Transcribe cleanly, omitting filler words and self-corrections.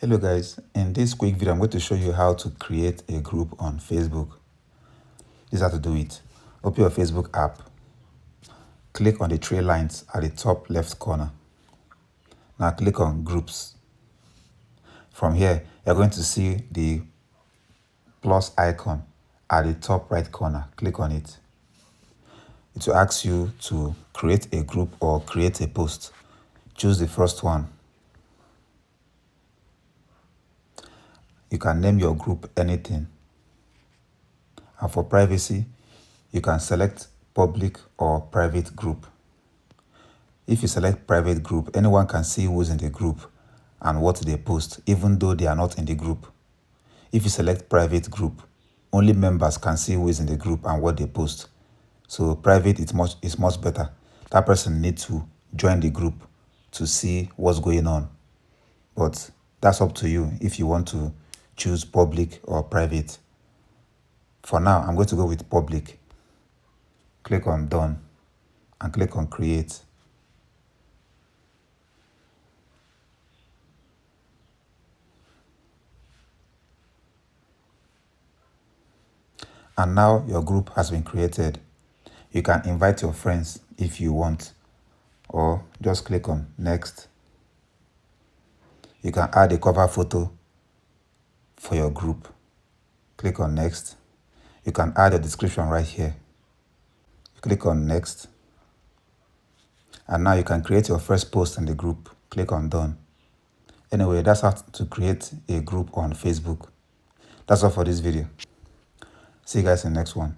Hello guys, in this quick video I'm going to show you how to create a group on Facebook. This is how to do it. Open your Facebook app. Click on the three lines at the top left corner. Now click on groups. From here you're going to see the plus icon at the top right corner. Click on it. It will ask you to create a group or create a post. Choose the first one. You can name your group anything. And for privacy, you can select public or private group. If you select private group, anyone can see who's in the group and what they post, even though they are not in the group. If you select private group, only members can see who is in the group and what they post. So private is much better. That person needs to join the group to see what's going on. But that's up to you if you want to choose public or private. For now, I'm going to go with public. Click on done and click on create. And now your group has been created. You can invite your friends if you want, or just click on next. You can add a cover photo for your group. Click on next. You can add a description right here. Click on next. And now you can create your first post in the group. Click on done. Anyway, that's how to create a group on Facebook. That's all for this video. See you guys in the next one.